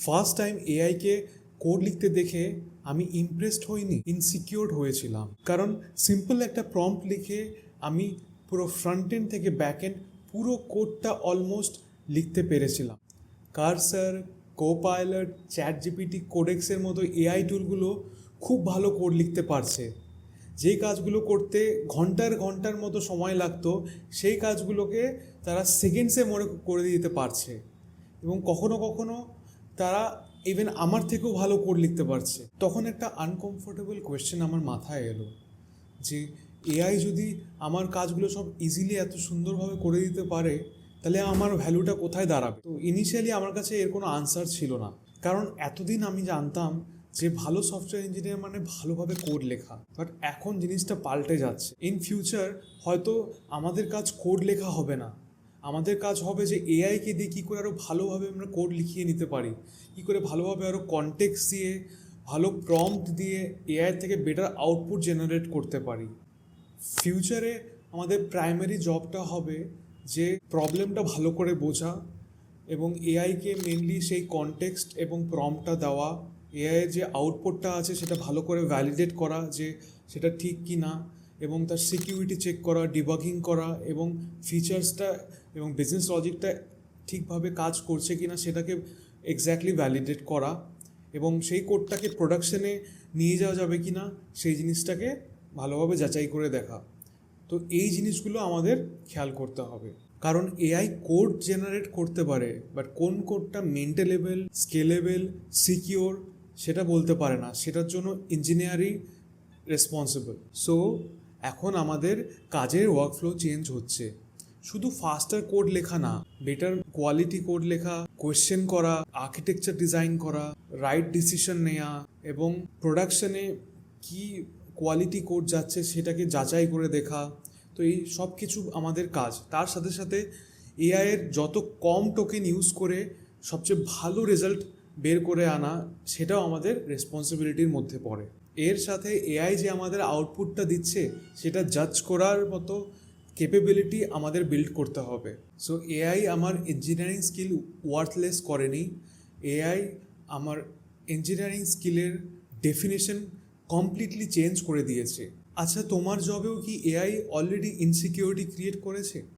First time এআইকে code লিখতে দেখে আমি ইমপ্রেসড হইনি, ইনসিকিউরড হয়েছিলাম। কারণ সিম্পল একটা প্রম্পট লিখে আমি পুরো ফ্রন্ট এন্ড থেকে ব্যাক এন্ড পুরো কোডটা অলমোস্ট লিখতে পেরেছিলাম। কার্সার, কোপাইলট, চ্যাট জিপিটি, কোডেক্সের মতো এআই টুলগুলো খুব ভালো কোড লিখতে পারছে। যেই কাজগুলো করতে ঘন্টার ঘন্টার মতো সময় লাগতো, সেই কাজগুলোকে তারা সেকেন্ডসে মনে করে দিতে পারছে। এবং কখনো কখনো তারা ইভেন আমার থেকেও ভালো কোড লিখতে পারছে। তখন একটা আনকমফোর্টেবল কোয়েশ্চেন আমার মাথায় এলো যে এআই যদি আমার কাজগুলো সব ইজিলি এত সুন্দরভাবে করে দিতে পারে, তাহলে আমার ভ্যালুটা কোথায় দাঁড়াবে? তো ইনিশিয়ালি আমার কাছে এর কোনো আনসার ছিল না, কারণ এতদিন আমি জানতাম যে ভালো সফটওয়্যার ইঞ্জিনিয়ার মানে ভালোভাবে কোড লেখা। বাট এখন জিনিসটা পাল্টে যাচ্ছে। ইন ফিউচার হয়তো আমাদের কাজ কোড লেখা হবে না, আমাদের কাজ হবে যে এআইকে দিয়ে কী করে আরও ভালোভাবে আমরা কোড লিখিয়ে নিতে পারি, কী করে ভালোভাবে আরও কনটেক্সট দিয়ে, ভালো প্রম্পট দিয়ে এআই থেকে বেটার আউটপুট জেনারেট করতে পারি। ফিউচারে আমাদের প্রাইমারি জবটা হবে যে প্রবলেমটা ভালো করে বোঝা এবং এআইকে মেনলি সেই কনটেক্সট এবং প্রম্পটটা দেওয়া, এআইয়ের যে আউটপুটটা আছে সেটা ভালো করে ভ্যালিডেট করা যে সেটা ঠিক কি না, এবং তার সিকিউরিটি চেক করা, ডিবাগিং করা, এবং ফিচার্সটা এবং বিজনেস লজিকটা ঠিকভাবে কাজ করছে কি না সেটাকে এক্স্যাক্টলি ভ্যালিডেট করা, এবং সেই কোডটাকে প্রোডাকশনে নিয়ে যাওয়া যাবে কি না সেই জিনিসটাকে ভালোভাবে যাচাই করে দেখা। তো এই জিনিসগুলো আমাদের খেয়াল করতে হবে, কারণ এআই কোড জেনারেট করতে পারে, বাট কোন কোডটা মেইনটেনেবল, স্কেলেবল, সিকিওর সেটা বলতে পারে না। সেটার জন্য ইঞ্জিনিয়ারিং রেসপন্সিবল। সো এখন আমাদের কাজের ওয়ার্কফ্লো চেঞ্জ হচ্ছে। শুধু ফাস্টার কোড লেখা না, বেটার কোয়ালিটি কোড লেখা, কোয়েশ্চেন করা, আর্কিটেকচার ডিজাইন করা, রাইট ডিসিশন নেওয়া, এবং প্রোডাকশনে কি কোয়ালিটি কোড যাচ্ছে সেটাকে যাচাই করে দেখা। তো এই সব কিছু আমাদের কাজ। তার সাথে সাথে এআইয়ের যত কম টোকেন ইউজ করে সবচেয়ে ভালো রেজাল্ট বের করে আনা, সেটাও আমাদের রেসপন্সিবিলিটির মধ্যে পড়ে। এর সাথে এআই যে আমাদের আউটপুটটা দিচ্ছে সেটা জাজ করার মতো ক্যাপেবিলিটি আমাদের বিল্ড করতে হবে। সো এআই আমার ইঞ্জিনিয়ারিং স্কিল ওয়ার্থলেস করেনি, এআই আমার ইঞ্জিনিয়ারিং স্কিলের ডেফিনেশন কমপ্লিটলি চেঞ্জ করে দিয়েছে। আচ্ছা, তোমার জবেও কি এআই অলরেডি ইনসিকিউরিটি ক্রিয়েট করেছে?